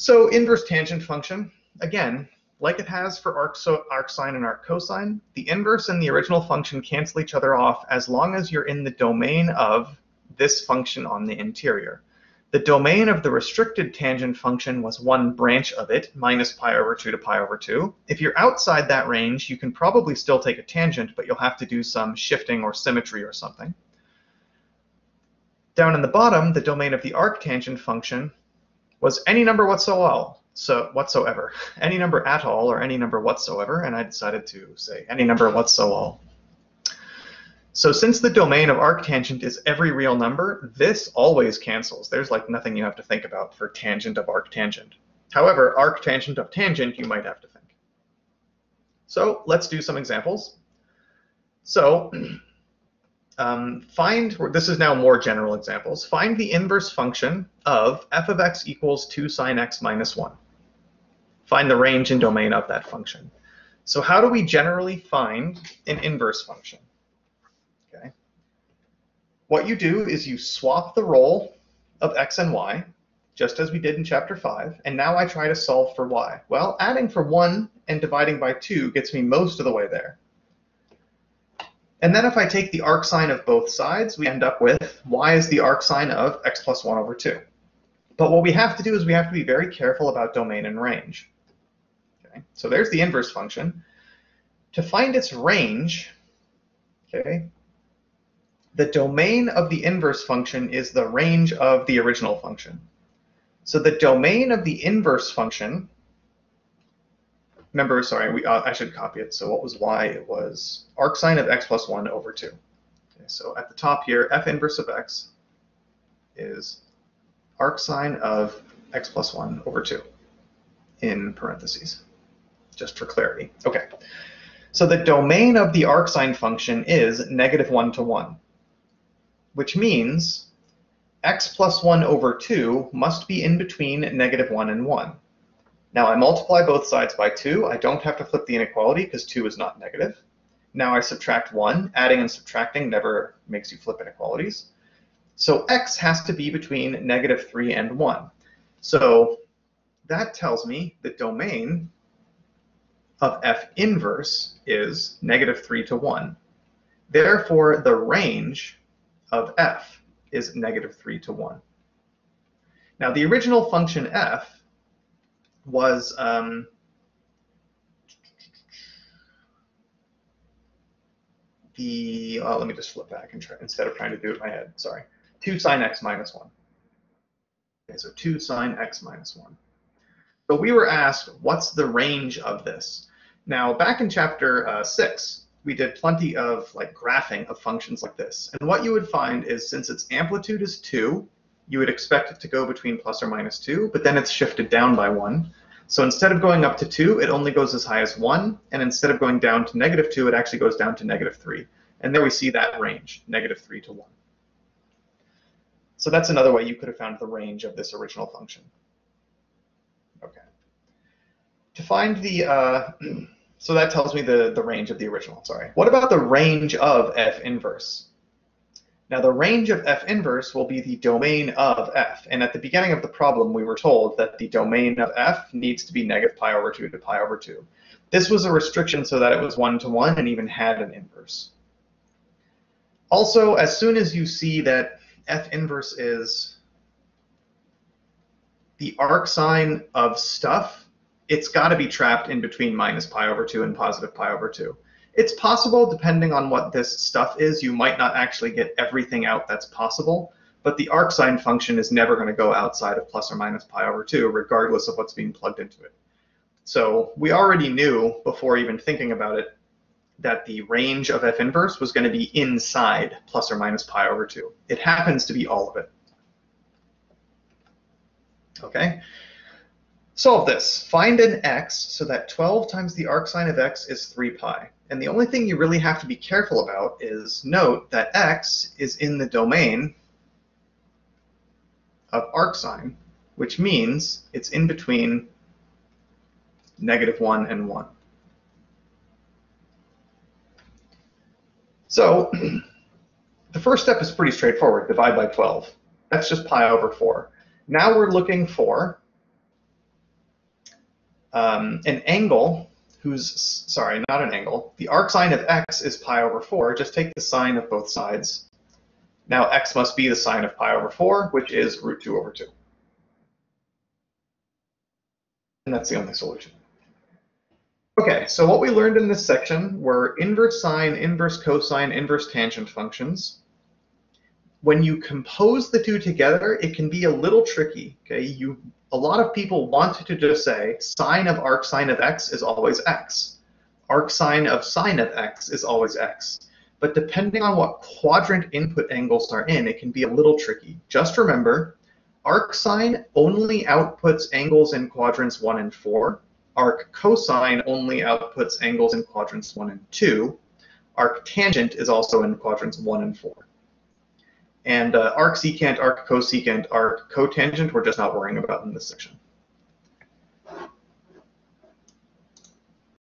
So inverse tangent function, again, like it has for arcsine and arccosine, the inverse and the original function cancel each other off as long as you're in the domain of this function on the interior. The domain of the restricted tangent function was one branch of it, minus pi over 2 to pi over 2. If you're outside that range, you can probably still take a tangent, but you'll have to do some shifting or symmetry or something. Down in the bottom, the domain of the arctangent function was any number whatsoever, any number at all or any number whatsoever, and I decided to say any number whatsoever. So since the domain of arctangent is every real number, this always cancels. There's like nothing you have to think about for tangent of arctangent. However, arctangent of tangent, you might have to think. So let's do some examples. So this is now more general examples. Find the inverse function of f of x equals 2 sine x minus 1. Find the range and domain of that function. So how do we generally find an inverse function? Okay. What you do is you swap the role of x and y, just as we did in chapter 5, and now I try to solve for y. Well, adding for 1 and dividing by 2 gets me most of the way there. And then if I take the arcsine of both sides, we end up with y is the arcsine of x plus 1 over 2. But what we have to do is we have to be very careful about domain and range. Okay? So there's the inverse function. To find its range, okay, the domain of the inverse function is the range of the original function. So the domain of the inverse function, remember, sorry, I should copy it. So what was y? It was arcsine of x plus 1 over 2. Okay, so at the top here, f inverse of x is arcsine of x plus 1 over 2 in parentheses, just for clarity. Okay, so the domain of the arcsine function is -1 to 1, which means x plus 1 over 2 must be in between -1 and 1. Now I multiply both sides by 2. I don't have to flip the inequality because 2 is not negative. Now I subtract 1. Adding and subtracting never makes you flip inequalities. So x has to be between -3 and 1. So that tells me the domain of f inverse is -3 to 1. Therefore, the range of f is -3 to 1. Now the original function f was let me just flip back and try, instead of trying to do it in my head, sorry, 2 sine x minus 1. Okay, so 2 sine x minus 1. So we were asked, what's the range of this? Now, back in chapter 6, we did plenty of like graphing of functions like this. And what you would find is since its amplitude is 2, you would expect it to go between plus or minus 2, but then it's shifted down by 1. So instead of going up to 2, it only goes as high as 1, and instead of going down to -2, it actually goes down to -3. And there we see that range, -3 to 1. So that's another way you could have found the range of this original function. Okay. To find the, so that tells me the range of the original, sorry. What about the range of f inverse? Now the range of f inverse will be the domain of f, and at the beginning of the problem we were told that the domain of f needs to be -pi over 2 to pi over 2. This was a restriction so that it was 1 to 1 and even had an inverse. Also, as soon as you see that f inverse is the arcsine of stuff, it's got to be trapped in between -pi over 2 and +pi over 2. It's possible, depending on what this stuff is, you might not actually get everything out that's possible, but the arcsine function is never going to go outside of plus or minus pi over 2, regardless of what's being plugged into it. So we already knew, before even thinking about it, that the range of f inverse was going to be inside plus or minus pi over 2. It happens to be all of it. Okay? Solve this. Find an x so that 12 times the arcsine of x is 3 pi. And the only thing you really have to be careful about is note that x is in the domain of arcsine, which means it's in between -1 and 1. So the first step is pretty straightforward. Divide by 12. That's just pi over 4. Now we're looking for an angle sorry, not an angle. The arcsine of x is pi over 4. Just take the sine of both sides. Now x must be the sine of pi over 4, which is root 2 over 2. And that's the only solution. Okay, so what we learned in this section were inverse sine, inverse cosine, inverse tangent functions. When you compose the two together, it can be a little tricky. Okay, a lot of people want to just say sine of arcsine of x is always x. Arcsine of sine of x is always x. But depending on what quadrant input angles are in, it can be a little tricky. Just remember, arcsine only outputs angles in quadrants 1 and 4. Arccosine only outputs angles in quadrants 1 and 2. Arctangent is also in quadrants 1 and 4. And arcsecant, arccosecant, arccotangent, we're just not worrying about in this section.